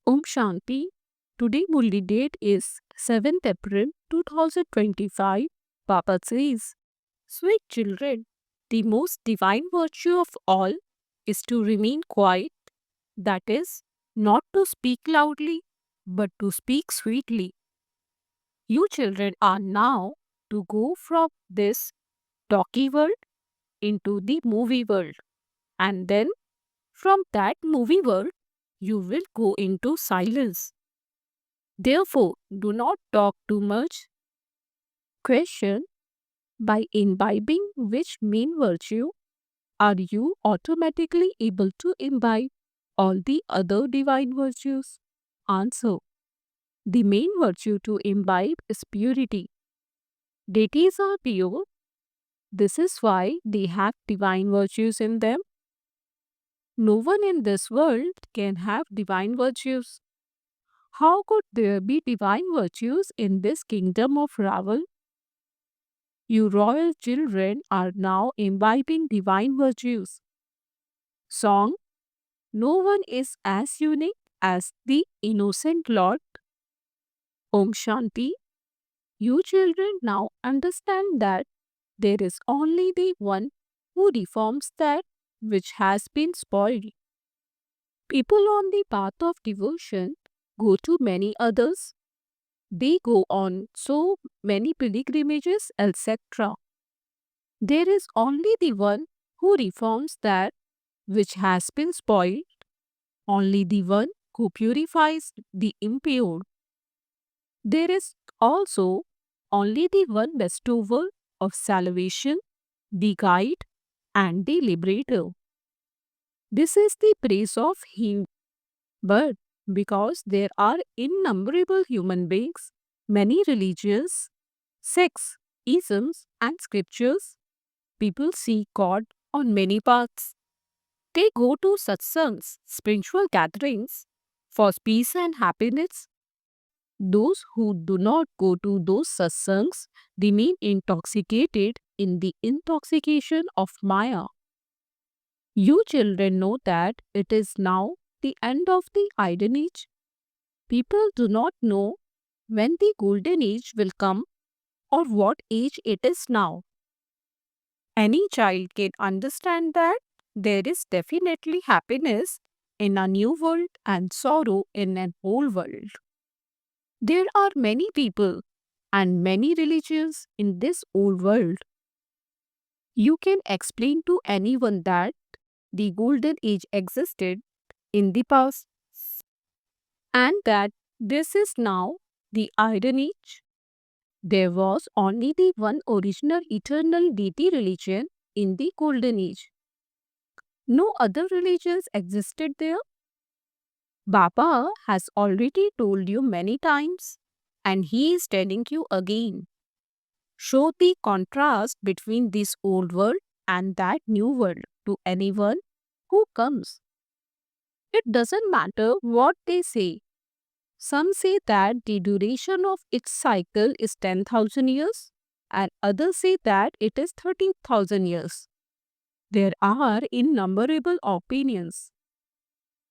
Om Shanti. Today Murli date is 7th April 2025. Papa says, sweet children, the most divine virtue of all is to remain quiet, that is, not to speak loudly, but to speak sweetly. You children are now to go from this talky world into the movie world, and then from that movie world, you will go into silence. Therefore, do not talk too much. Question: by imbibing which main virtue are you automatically able to imbibe all the other divine virtues? Answer: the main virtue to imbibe is purity. Deities are pure. This is why they have divine virtues in them. No one in this world can have divine virtues. How could there be divine virtues in this kingdom of Raval? You royal children are now imbibing divine virtues. Song: no one is as unique as the innocent Lord. Om Shanti. You children now understand that there is only the one who reforms that which has been spoiled. People on the path of devotion go to many others. They go on so many pilgrimages, etc. There is only the one who reforms that which has been spoiled, only the one who purifies the impure. There is also only the one bestower of salvation, the guide, and the liberator. This is the praise of Him. But because there are innumerable human beings, many religions, sects, isms, and scriptures, people seek God on many paths. They go to satsangs, spiritual gatherings, for peace and happiness. Those who do not go to those satsangs remain intoxicated in the intoxication of Maya. You children know that it is now the end of the Iron Age. People do not know when the Golden Age will come or what age it is now. Any child can understand that there is definitely happiness in a new world and sorrow in an old world. There are many people and many religions in this old world. You can explain to anyone that the Golden Age existed in the past and that this is now the Iron Age. There was only the one original eternal deity religion in the Golden Age. No other religions existed there. Baba has already told you many times, and he is telling you again. Show the contrast between this old world and that new world to anyone who comes. It doesn't matter what they say. Some say that the duration of its cycle is 10,000 years, and others say that it is 13,000 years. There are innumerable opinions.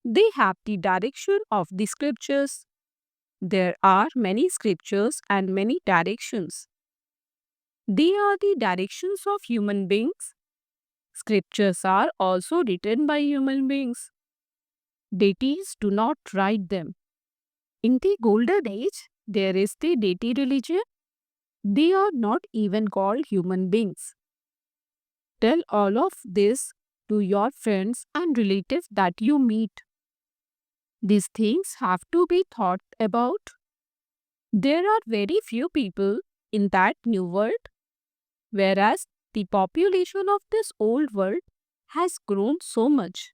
They have the direction of the scriptures. There are many scriptures and many directions. They are the directions of human beings. Scriptures are also written by human beings. Deities do not write them. In the Golden Age, there is the deity religion. They are not even called human beings. Tell all of this to your friends and relatives that you meet. These things have to be thought about. There are very few people in that new world, whereas the population of this old world has grown so much.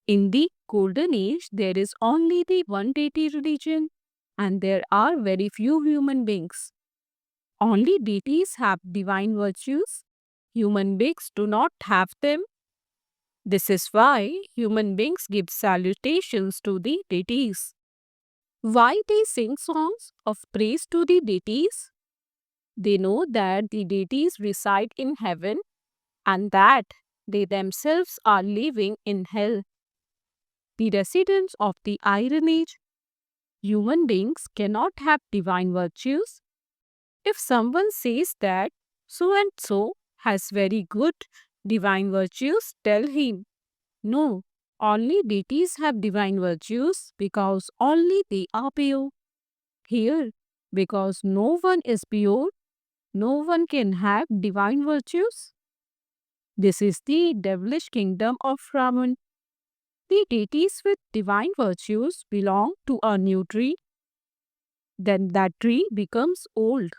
In the Golden Age, there is only the one deity religion, and there are very few human beings. Only deities have divine virtues. Human beings do not have them. This is why human beings give salutations to the deities. Why they sing songs of praise to the deities? They know that the deities reside in heaven and that they themselves are living in hell. the residents of the Iron Age. Human beings cannot have divine virtues. If someone says that so and so has very good divine virtues, tell him, no, only deities have divine virtues because only they are pure. Here, because no one is pure, no one can have divine virtues. This is the devilish kingdom of Ravan. The deities with divine virtues belong to a new tree. Then that tree becomes old.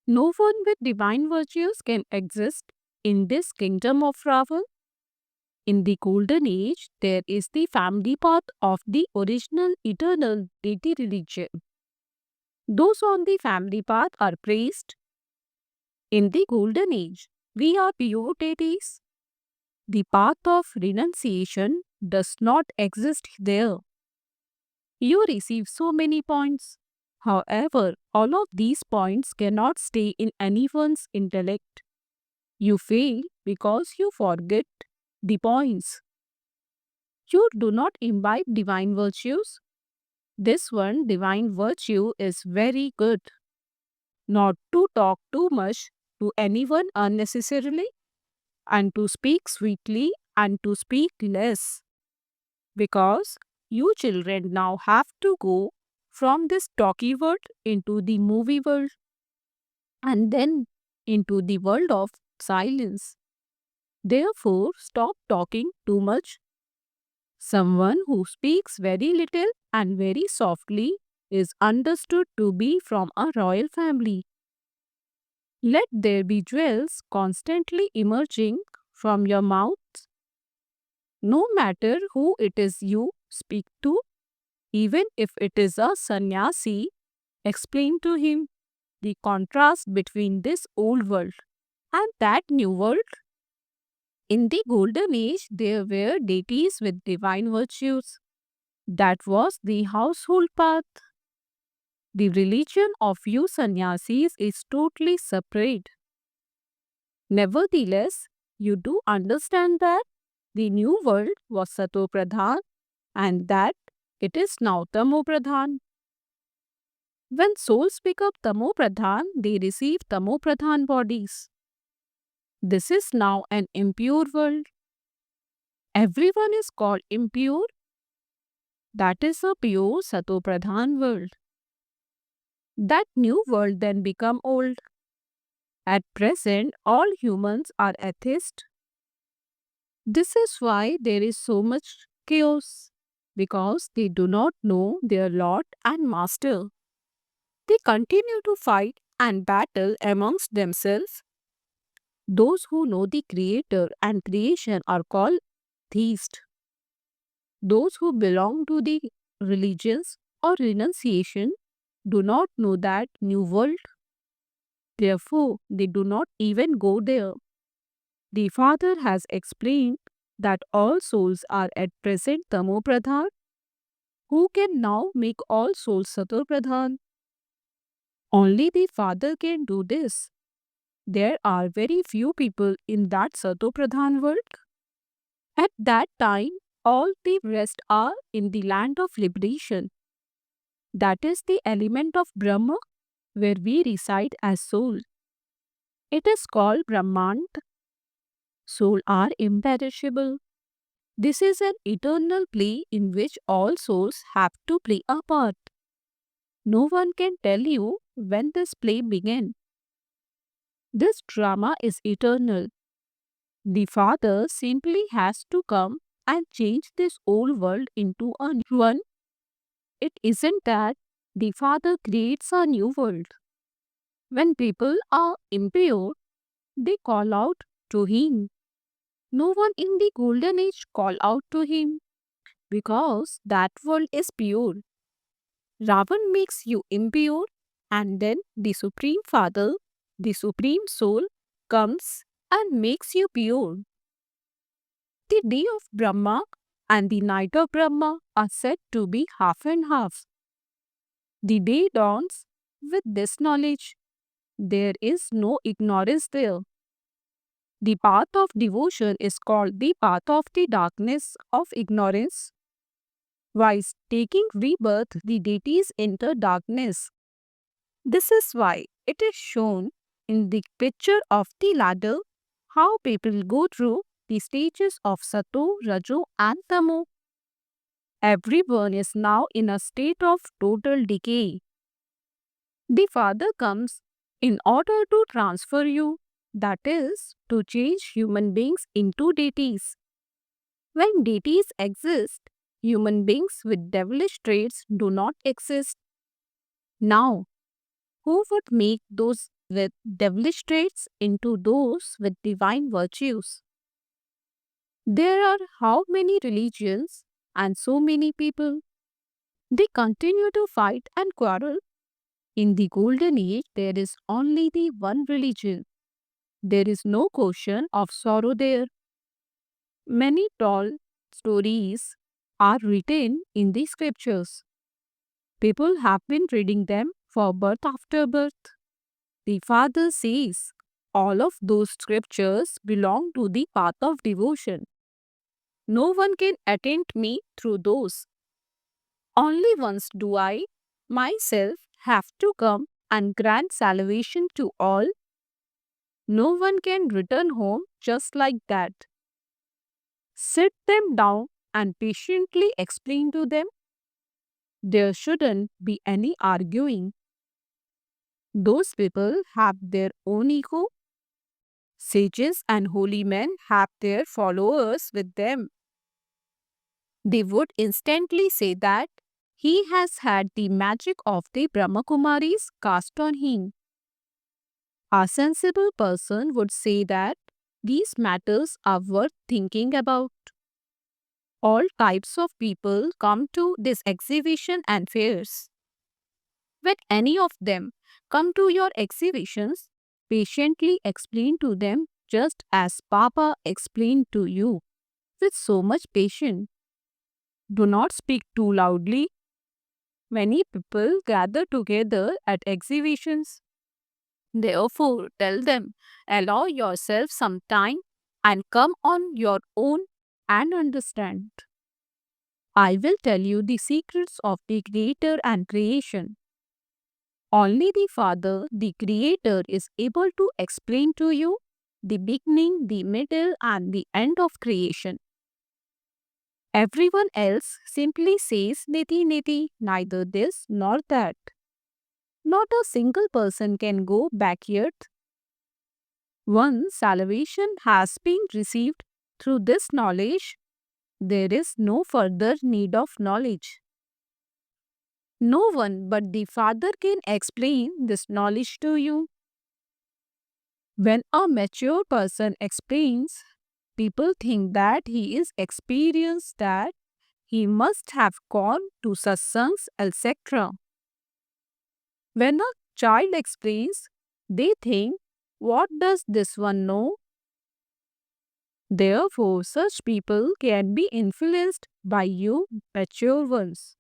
No one with divine virtues can exist in this kingdom of Ravan. In the golden age, there is the family path of the original eternal deity religion. Those on the family path are praised. In the golden age, we are pure deities. The path of renunciation does not exist there. You receive so many points. However, all of these points cannot stay in anyone's intellect. You fail because you forget the points. You do not imbibe divine virtues. This one divine virtue is very good. Not to talk too much to anyone unnecessarily, and to speak sweetly and to speak less. Because you children now have to go from this talky world into the movie world and then into the world of silence. Therefore, stop talking too much. Someone who speaks very little and very softly is understood to be from a royal family. Let there be jewels constantly emerging from your mouth. No matter who it is you speak to, even if it is a sannyasi, explain to him the contrast between this old world and that new world. In the golden age, there were deities with divine virtues. That was the household path. The religion of you sannyasis is totally separate. Nevertheless, you do understand that the new world was Sato Pradhan and that it is now Tamo Pradhan. When souls become Tamo Pradhan, they receive Tamo Pradhan bodies. This is now an impure world. Everyone is called impure. That is a pure Sato Pradhan world. That new world then become old. At present, all humans are atheists. This is why there is so much chaos, because they do not know their Lord and Master. They continue to fight and battle amongst themselves. Those who know the Creator and creation are called theists. Those who belong to the religions or renunciation do not know that new world. Therefore, they do not even go there. The Father has explained that all souls are at present Tamo Pradhan. Who can now make all souls Sato Pradhan? Only the Father can do this. There are very few people in that Sato Pradhan world. At that time, all the rest are in the land of liberation. That is the element of Brahma where we reside as soul. It is called Brahmand. Soul are imperishable. This is an eternal play in which all souls have to play a part. No one can tell you when this play began. This drama is eternal. The Father simply has to come and change this old world into a new one. It isn't that the Father creates a new world. When people are impure, they call out to Him. No one in the golden age call out to Him because that world is pure. Ravan makes you impure, and then the Supreme Father, the Supreme Soul, comes and makes you pure. The day of Brahma and the night of Brahma are said to be half and half. The day dawns with this knowledge. There is no ignorance there. The path of devotion is called the path of the darkness of ignorance. While taking rebirth, the deities enter darkness. This is why it is shown in the picture of the ladder how people go through the stages of Sato, Rajo, and Tamo. Everyone is now in a state of total decay. The Father comes in order to transfer you, that is, to change human beings into deities. When deities exist, human beings with devilish traits do not exist. Now, who would make those with devilish traits into those with divine virtues? There are how many religions and so many people. They continue to fight and quarrel. In the golden age, there is only the one religion. There is no question of sorrow there. Many tall stories are written in the scriptures. People have been reading them for birth after birth. The Father says all of those scriptures belong to the path of devotion. No one can attain me through those. Only once do I, myself, have to come and grant salvation to all. No one can return home just like that. Sit them down and patiently explain to them. There shouldn't be any arguing. Those people have their own ego. Sages and holy men have their followers with them. They would instantly say that he has had the magic of the Brahmakumaris cast on him. A sensible person would say that these matters are worth thinking about. All types of people come to this exhibition and fairs. When any of them come to your exhibitions, patiently explain to them just as Papa explained to you with so much patience. Do not speak too loudly. Many people gather together at exhibitions. Therefore, tell them, allow yourself some time and come on your own and understand. I will tell you the secrets of the Creator and creation. Only the Father, the Creator, is able to explain to you the beginning, the middle, and the end of creation. Everyone else simply says niti niti, neither this nor that. Not a single person can go back yet. Once salvation has been received through this knowledge, there is no further need of knowledge. No one but the Father can explain this knowledge to you. When a mature person explains, people think that he is experienced, that he must have gone to satsangs, etc. When a child explains, they think, what does this one know? Therefore, such people can be influenced by you mature ones.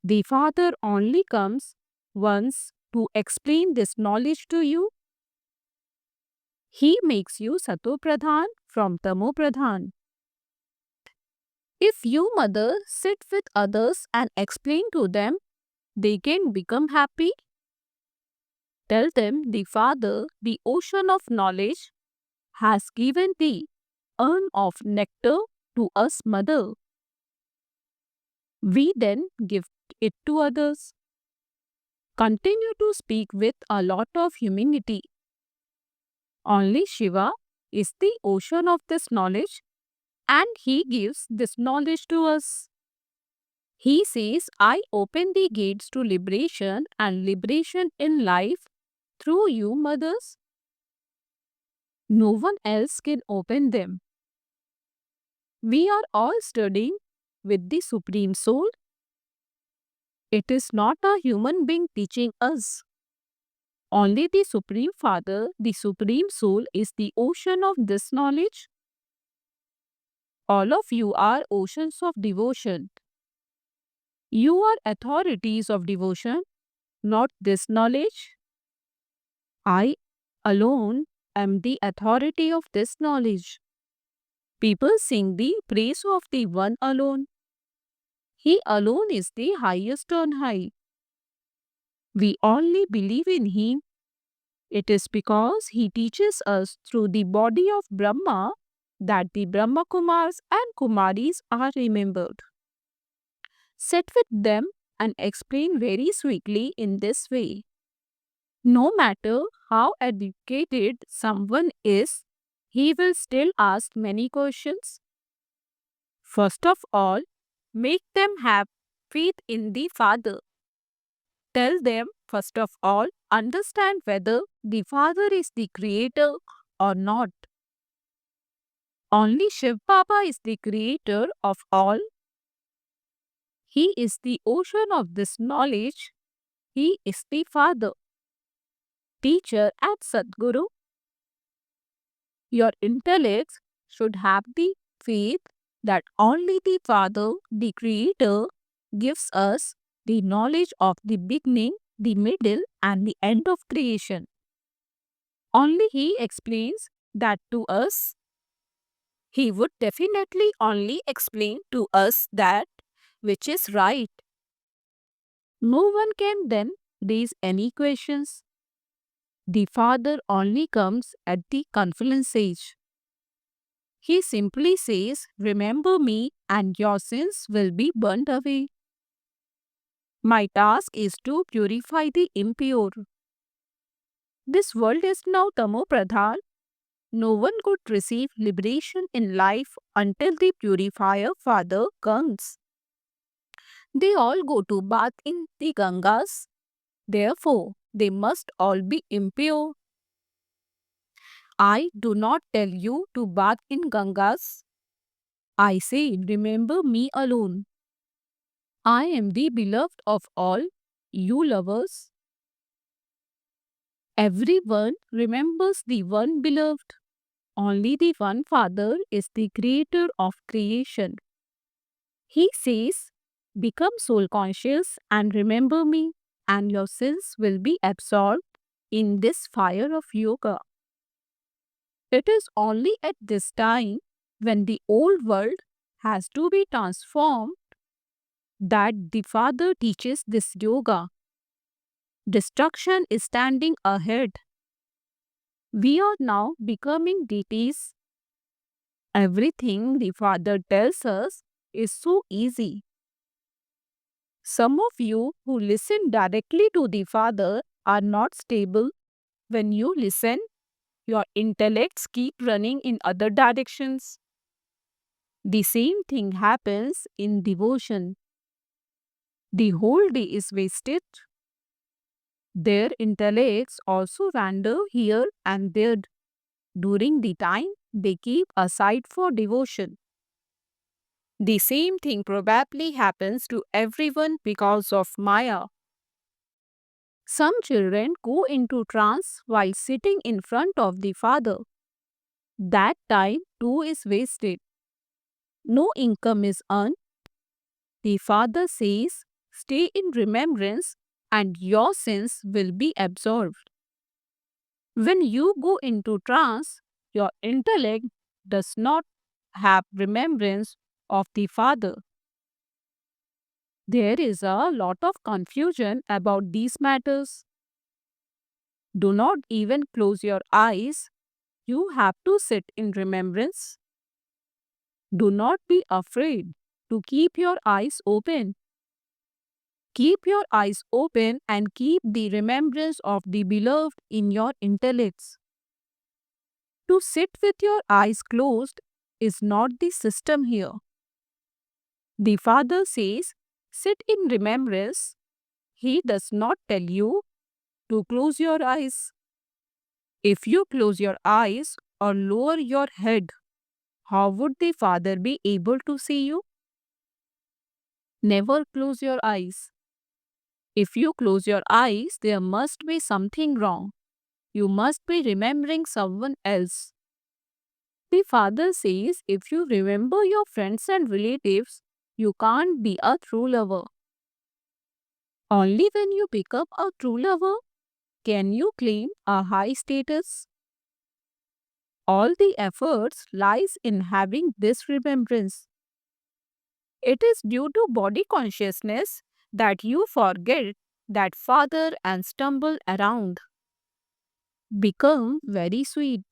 The Father only comes once to explain this knowledge to you. He makes you Sato Pradhan from Tamo Pradhan. If you, mother, sit with others and explain to them, they can become happy. Tell them the Father, the ocean of knowledge, has given the urn of nectar to us, mother. We then give it to others. Continue to speak with a lot of humility. Only Shiva is the ocean of this knowledge, and he gives this knowledge to us. He says, I open the gates to liberation and liberation in life through you, mothers. No one else can open them. We are all studying with the Supreme Soul. It is not a human being teaching us. Only the Supreme Father, the Supreme Soul, is the ocean of this knowledge. All of you are oceans of devotion. You are authorities of devotion, not this knowledge. I alone am the authority of this knowledge. People sing the praise of the one alone. He alone is the highest on high. We only believe in him. It is because he teaches us through the body of Brahma that the Brahma Kumars and Kumaris are remembered. Sit with them and explain very sweetly in this way. No matter how educated someone is, he will still ask many questions. First of all, make them have faith in the Father. Tell them, first of all, understand whether the Father is the creator or not. Only Shiv Baba is the creator of all. He is the ocean of this knowledge. He is the Father, teacher, and Sadguru. Your intellects should have the faith that only the Father, the Creator, gives us the knowledge of the beginning, the middle, and the end of creation. Only He explains that to us. He would definitely only explain to us that which is right. No one can then raise any questions. The Father only comes at the confluence age. He simply says, remember me and your sins will be burnt away. My task is to purify the impure. This world is now Tamo Pradhan. No one could receive liberation in life until the purifier Father comes. They all go to bath in the Gangas. Therefore, they must all be impure. I do not tell you to bath in Gangas. I say, remember me alone. I am the beloved of all you lovers. Everyone remembers the one beloved. Only the one Father is the creator of creation. He says, become soul conscious and remember me, and your sins will be absorbed in this fire of yoga. It is only at this time, when the old world has to be transformed, that the Father teaches this yoga. Destruction is standing ahead. We are now becoming deities. Everything the Father tells us is so easy. Some of you who listen directly to the Father are not stable. When you listen, your intellects keep running in other directions. The same thing happens in devotion. The whole day is wasted. Their intellects also wander here and there during the time they keep aside for devotion. The same thing probably happens to everyone because of Maya. Some children go into trance while sitting in front of the Father. That time too is wasted. No income is earned. The Father says, stay in remembrance and your sins will be absorbed. When you go into trance, your intellect does not have remembrance of the Father. There is a lot of confusion about these matters. Do not even close your eyes. You have to sit in remembrance. Do not be afraid to keep your eyes open. Keep your eyes open and keep the remembrance of the beloved in your intellects. To sit with your eyes closed is not the system here. The Father says, sit in remembrance. He does not tell you to close your eyes. If you close your eyes or lower your head, how would the Father be able to see you? Never close your eyes. If you close your eyes, there must be something wrong. You must be remembering someone else. The Father says, if you remember your friends and relatives, you can't be a true lover. Only when you become a true lover can you claim a high status. All the efforts lies in having this remembrance. It is due to body consciousness that you forget that father and stumble around. Become very sweet.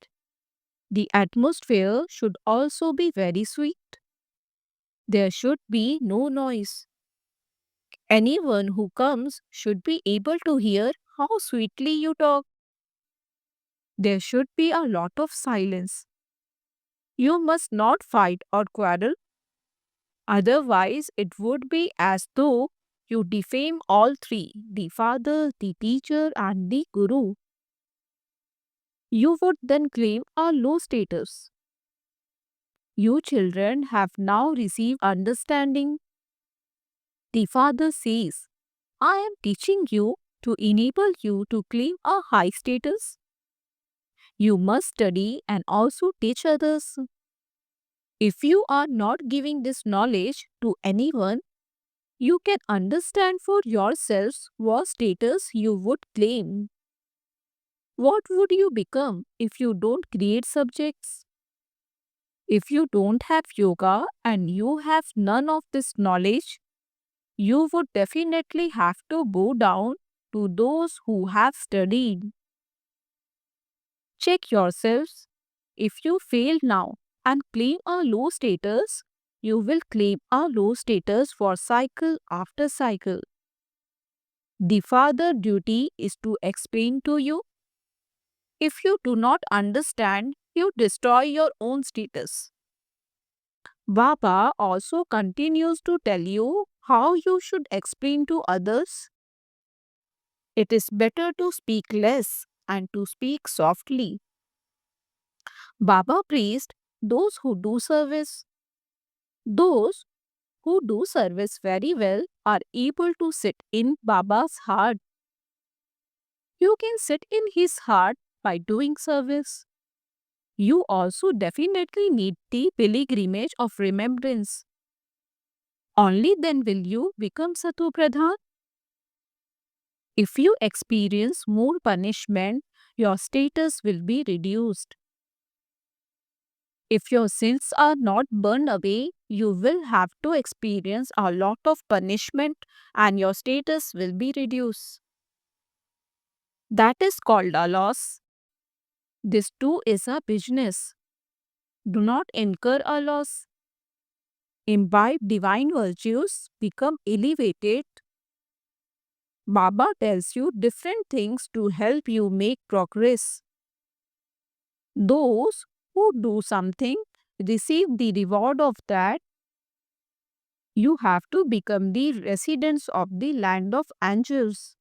The atmosphere should also be very sweet. There should be no noise. Anyone who comes should be able to hear how sweetly you talk. There should be a lot of silence. You must not fight or quarrel, otherwise, it would be as though you defame all three, the father, the teacher, and the guru. You would then claim a low status. You children have now received understanding. The father says, I am teaching you to enable you to claim a high status. You must study and also teach others. If you are not giving this knowledge to anyone, you can understand for yourselves what status you would claim. What would you become if you don't create subjects? If you don't have yoga and you have none of this knowledge, you would definitely have to bow down to those who have studied. Check yourselves. If you fail now and claim a low status, you will claim a low status for cycle after cycle. The father duty is to explain to you. If you do not understand, you destroy your own status. Baba also continues to tell you how you should explain to others. It is better to speak less and to speak softly. Baba praised those who do service. Those who do service very well are able to sit in Baba's heart. You can sit in his heart by doing service. You also definitely need the pilgrimage of remembrance. Only then will you become Satu Pradhan. If you experience more punishment, your status will be reduced. If your sins are not burned away, you will have to experience a lot of punishment and your status will be reduced. That is called a loss. This too is a business. Do not incur a loss. Imbibe divine virtues, become elevated. Baba tells you different things to help you make progress. Those who do something receive the reward of that. You have to become the residents of the land of angels.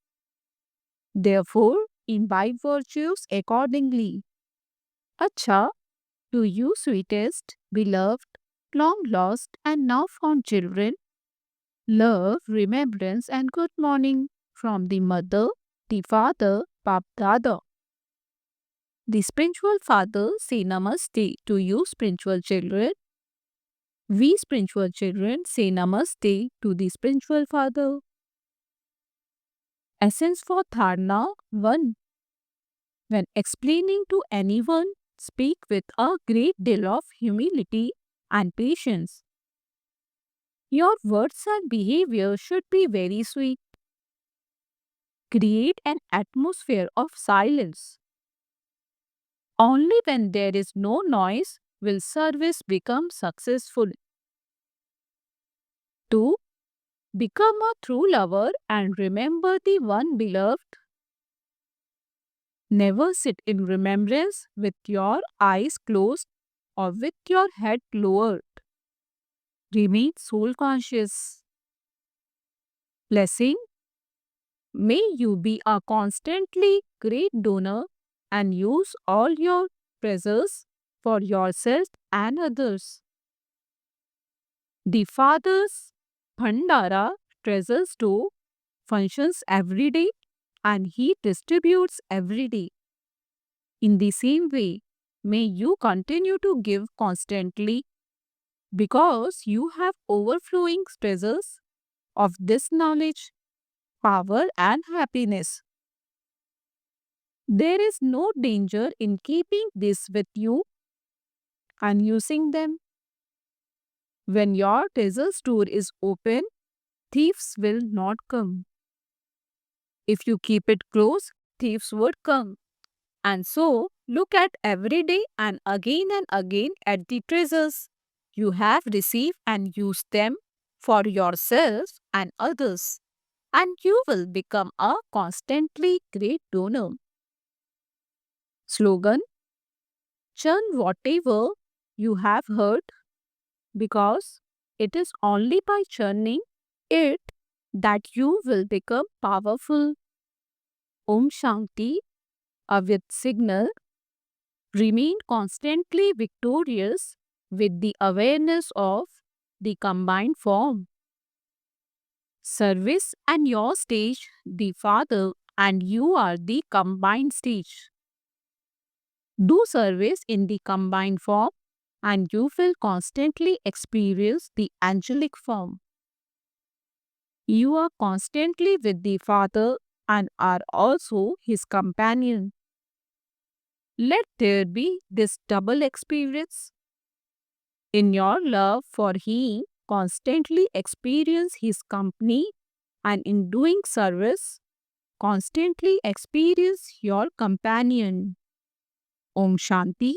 Therefore, imbibe virtues accordingly. Acha, to you sweetest, beloved, long lost and now found children, love, remembrance and good morning from the mother, the father, Bap Dada. The spiritual father say namaste to you spiritual children. We spiritual children say namaste to the spiritual father. Essence for Dharna 1. When explaining to anyone, speak with a great deal of humility and patience. Your words and behavior should be very sweet. Create an atmosphere of silence. Only when there is no noise will service become successful. 2. Become a true lover and remember the one beloved. Never sit in remembrance with your eyes closed or with your head lowered. Remain soul conscious. Blessing. May you be a constantly great donor and use all your treasures for yourself and others. The Father's Bhandara treasure store functions every day and he distributes every day. In the same way, may you continue to give constantly because you have overflowing treasures of this knowledge, power, and happiness. There is no danger in keeping this with you and using them. When your treasure store is open, thieves will not come. If you keep it closed, thieves would come. And so, look at every day and again at the treasures you have received and use them for yourself and others. And you will become a constantly great donor. Slogan: churn whatever you have heard, because it is only by churning it that you will become powerful. Om Shanti, Avyat signal: remain constantly victorious with the awareness of the combined form. Service and your stage, the Father, and you are the combined stage. Do service in the combined form, and you will constantly experience the angelic form. You are constantly with the Father and are also His companion. Let there be this double experience. In your love for Him, constantly experience His company, and in doing service, constantly experience your companion. Om Shanti.